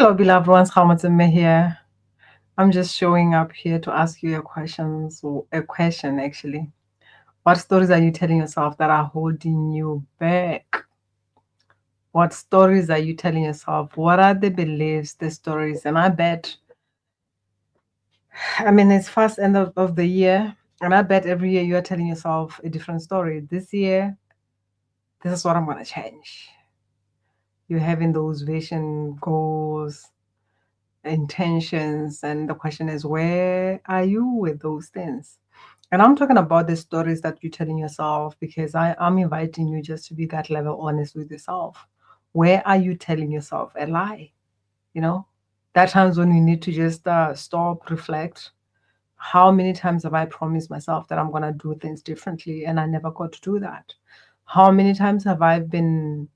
Hello, beloved ones. Hamatzeme here. I'm just showing up here to ask you a question actually. What stories are you telling yourself that are holding you back? What stories are you telling yourself? What are the beliefs, the stories? And I bet, it's first end of the year, and I bet every year you are telling yourself a different story. This year, this is what I'm going to change. You're having those vision goals, intentions, and the question is, where are you with those things? And I'm talking about the stories that you're telling yourself, because I'm inviting you just to be that level honest with yourself. Where are you telling yourself a lie? You know, that times when you need to just stop, reflect. How many times have I promised myself that I'm going to do things differently and I never got to do that? How many times have I been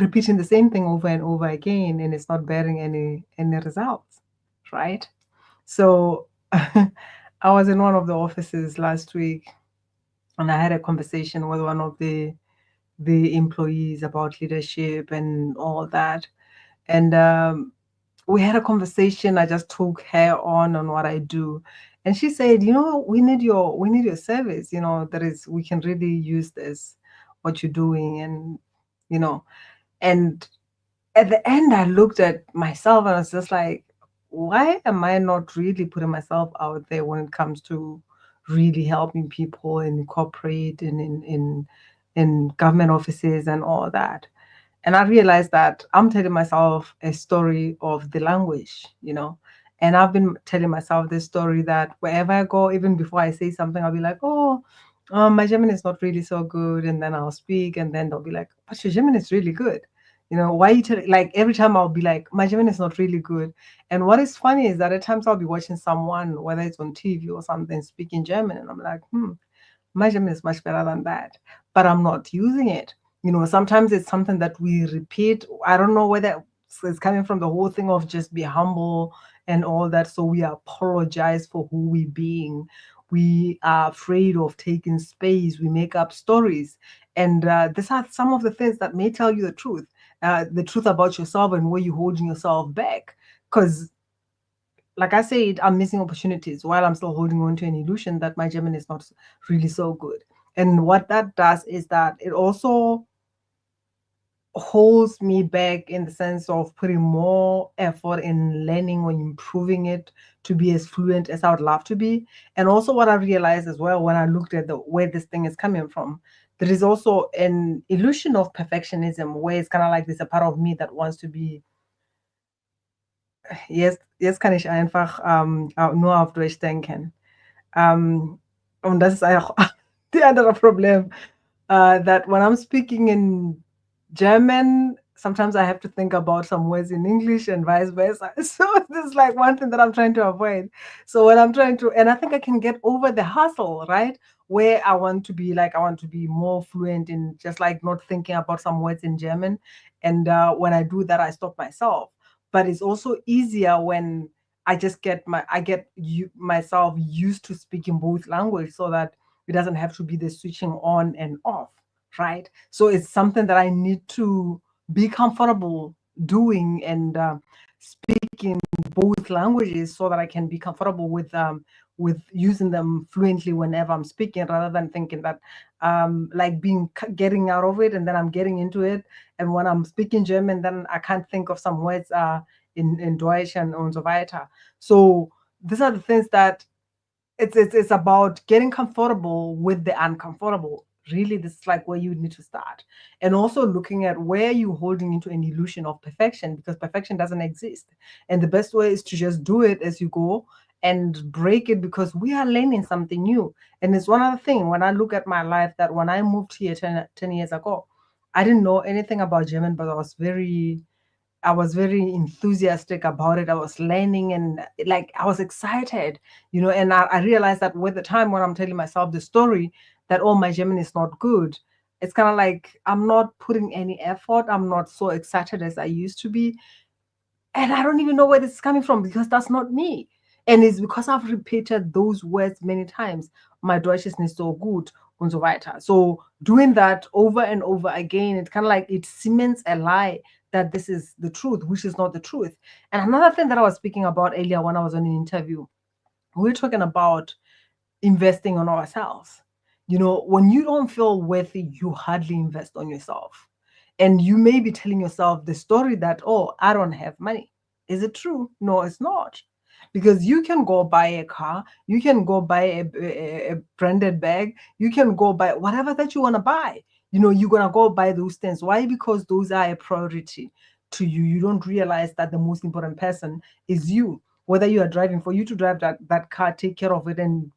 repeating the same thing over and over again and it's not bearing any results, right? So I was in one of the offices last week and I had a conversation with one of the employees about leadership and all that. And we had a conversation. I just took her on what I do. And she said, we need your service. We can really use this, what you're doing. And, you know, and at the end, I looked at myself and I was just like, why am I not really putting myself out there when it comes to really helping people in corporate and in government offices and all that? And I realized that I'm telling myself a story of the language. And I've been telling myself this story that wherever I go, even before I say something, I'll be like, oh, my German is not really so good. And then I'll speak, and then they'll be like, but your German is really good. Why you tell, like, every time I'll be like, my German is not really good. And what is funny is that at times I'll be watching someone, whether it's on TV or something, speaking German, and I'm like, my German is much better than that, but I'm not using it. Sometimes it's something that we repeat. I don't know whether it's coming from the whole thing of just be humble and all that. So we apologize for who we being. We are afraid of taking space. We make up stories. And these are some of the things that may tell you the truth about yourself and where you're holding yourself back. Because like I said, I'm missing opportunities while I'm still holding on to an illusion that my German is not really so good. And what that does is that it also holds me back in the sense of putting more effort in learning or improving it to be as fluent as I would love to be. And also what I realized as well when I looked at where this thing is coming from, there is also an illusion of perfectionism where it's kind of like there's a part of me that wants to be, jetzt kann ich einfach nur auf Deutsch denken. Und das ist auch die andere Problem, that when I'm speaking in German, sometimes I have to think about some words in English and vice versa. So this is like one thing that I'm trying to avoid. So when I'm trying to, and I think I can get over the hustle, right? Where I want to be more fluent in just like not thinking about some words in German. And when I do that, I stop myself. But it's also easier when I just myself used to speaking both languages so that it doesn't have to be the switching on and off, right? So it's something that I need to be comfortable doing and speaking both languages so that I can be comfortable with using them fluently whenever I'm speaking, rather than thinking that like getting out of it and then I'm getting into it. And when I'm speaking German, then I can't think of some words in Deutsch and so weiter. So these are the things that it's about getting comfortable with the uncomfortable. Really, this is like where you need to start. And also looking at where you're holding into an illusion of perfection, because perfection doesn't exist. And the best way is to just do it as you go and break it, because we are learning something new. And it's one other thing when I look at my life, that when I moved here 10 years ago, I didn't know anything about German, but I was very enthusiastic about it. I was learning and like I was excited, and I realized that with the time when I'm telling myself the story that, oh, my German is not good, it's kind of like I'm not putting any effort. I'm not so excited as I used to be. And I don't even know where this is coming from, because that's not me. And it's because I've repeated those words many times. My Deutsch is nicht so gut und so weiter. So doing that over and over again, it's kind of like it cements a lie that this is the truth, which is not the truth. And another thing that I was speaking about earlier when I was on an interview, we are talking about investing on ourselves. When you don't feel worthy, you hardly invest on yourself. And you may be telling yourself the story that, oh, I don't have money. Is it true? No, it's not. Because you can go buy a car, you can go buy a branded bag, you can go buy whatever that you want to buy. You're going to go buy those things. Why? Because those are a priority to you. You don't realize that the most important person is you. Whether you are driving, for you to drive that car, take care of it, and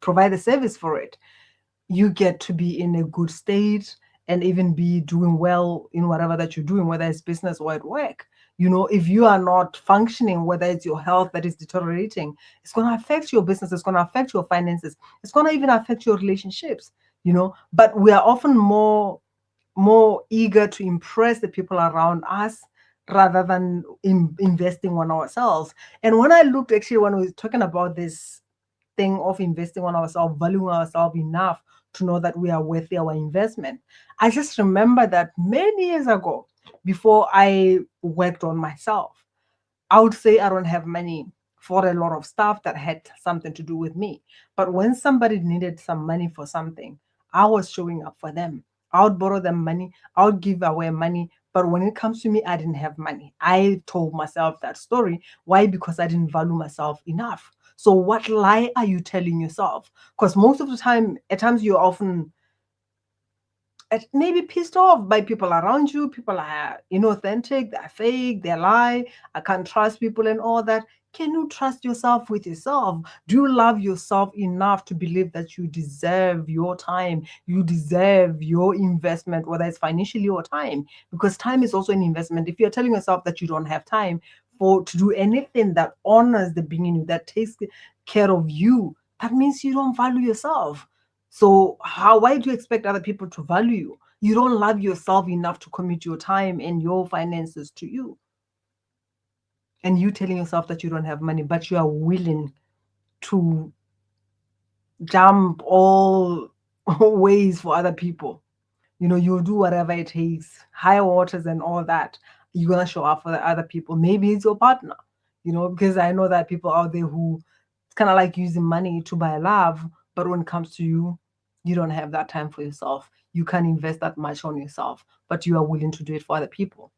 provide a service for it, you get to be in a good state and even be doing well in whatever that you're doing, whether it's business or at work. If you are not functioning, whether it's your health that is deteriorating, it's going to affect your business, it's going to affect your finances, it's going to even affect your relationships. But we are often more eager to impress the people around us rather than investing on ourselves. And when I looked, actually, when we were talking about this thing of investing on ourselves, valuing ourselves enough to know that we are worthy our investment, I just remember that many years ago, before I worked on myself, I would say I don't have money for a lot of stuff that had something to do with me. But when somebody needed some money for something, I was showing up for them. I would borrow them money, I would give away money. But when it comes to me, I didn't have money. I told myself that story. Why? Because I didn't value myself enough. So, what lie are you telling yourself? Because most of the time, at times, you're often maybe pissed off by people around you. People are inauthentic, they're fake, they lie. I can't trust people and all that. Can you trust yourself with yourself? Do you love yourself enough to believe that you deserve your time? You deserve your investment, whether it's financially or time, because time is also an investment. If you're telling yourself that you don't have time to do anything that honors the being in you, that takes care of you, that means you don't value yourself. So why do you expect other people to value you? You don't love yourself enough to commit your time and your finances to you. And you telling yourself that you don't have money, but you are willing to jump all ways for other people. You'll do whatever it takes, high waters and all that. You're going to show up for the other people. Maybe it's your partner, because I know that people out there who it's kind of like using money to buy love. But when it comes to you, you don't have that time for yourself. You can't invest that much on yourself, but you are willing to do it for other people.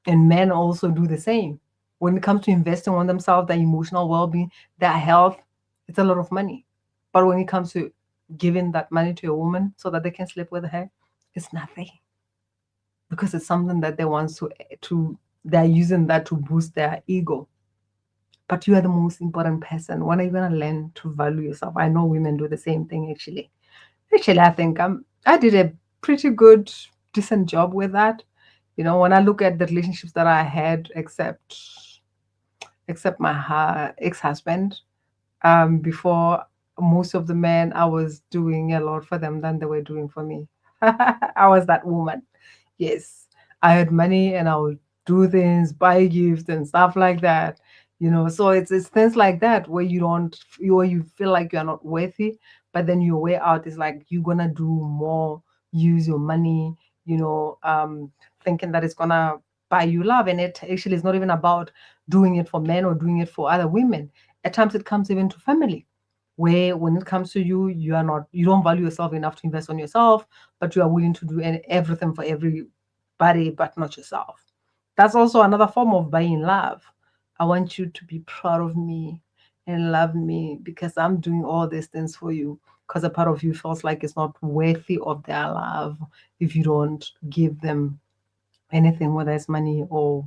And men also do the same. When it comes to investing on themselves, their emotional well-being, their health, it's a lot of money. But when it comes to giving that money to a woman so that they can sleep with her, it's nothing. Because it's something that they want they're using that to boost their ego. But you are the most important person. When are you gonna learn to value yourself? I know women do the same thing actually. Actually, I think I did a pretty good, decent job with that. When I look at the relationships that I had, except my ex-husband, before, most of the men, I was doing a lot for them than they were doing for me. I was that woman. Yes, I had money and I would do things, buy gifts and stuff like that. So it's things like that where you feel like you're not worthy, but then your way out is like you're gonna do more, use your money, thinking that it's gonna buy you love. And it actually is not even about doing it for men or doing it for other women. At times it comes even to family, where when it comes to you, you don't value yourself enough to invest on yourself, but you are willing to do everything for everybody but not yourself. That's also another form of buying love. I want you to be proud of me and love me because I'm doing all these things for you, because a part of you feels like it's not worthy of their love if you don't give them anything, whether it's money or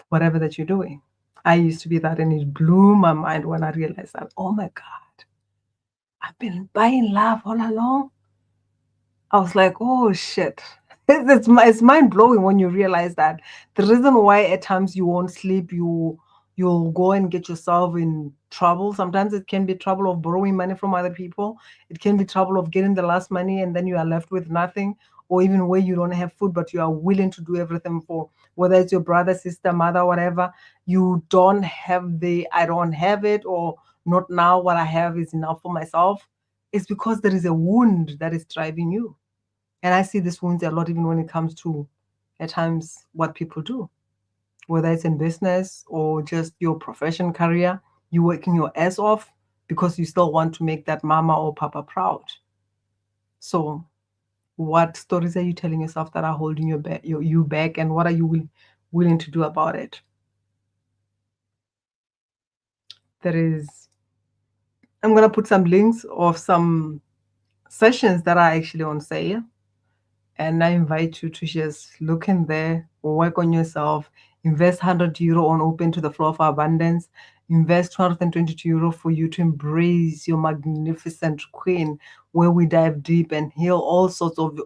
whatever that you're doing. I used to be that, and it blew my mind when I realized that, oh my God, I've been buying love all along. I was like, oh shit. It's mind blowing when you realize that the reason why at times you won't sleep, you'll go and get yourself in trouble. Sometimes it can be trouble of borrowing money from other people. It can be trouble of getting the last money and then you are left with nothing, or even where you don't have food, but you are willing to do everything for, whether it's your brother, sister, mother, whatever. You don't have I don't have it, or not now, what I have is enough for myself. It's because there is a wound that is driving you. And I see this wounds a lot, even when it comes to at times what people do, whether it's in business or just your profession career. You're working your ass off because you still want to make that mama or papa proud. So what stories are you telling yourself that are holding you back, and what are you willing to do about it? There is, I'm going to put some links of some sessions that are actually on sale. And I invite you to just look in there, work on yourself, invest €100 on Open to the Flow of Abundance, invest €222 for you to embrace your magnificent queen, where we dive deep and heal all sorts of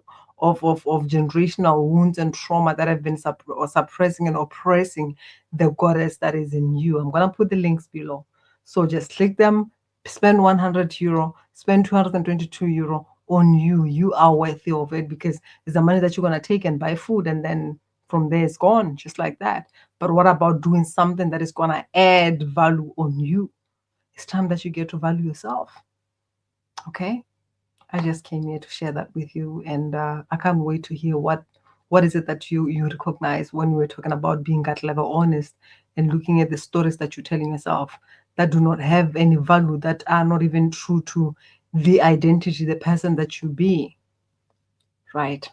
generational wounds and trauma that have been suppressing and oppressing the goddess that is in you. I'm going to put the links below. So just click them, spend €100, spend €222 on you. You are worthy of it, because it's the money that you're going to take and buy food, and then from there it's gone, just like that. But what about doing something that is going to add value on you? It's time that you get to value yourself. Okay? I just came here to share that with you, and I can't wait to hear what is it that you recognize when we were talking about being gut level honest and looking at the stories that you're telling yourself that do not have any value, that are not even true to the identity, the person that you be. Right.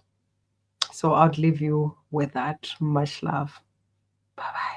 So I'll leave you with that. Much love. Bye bye.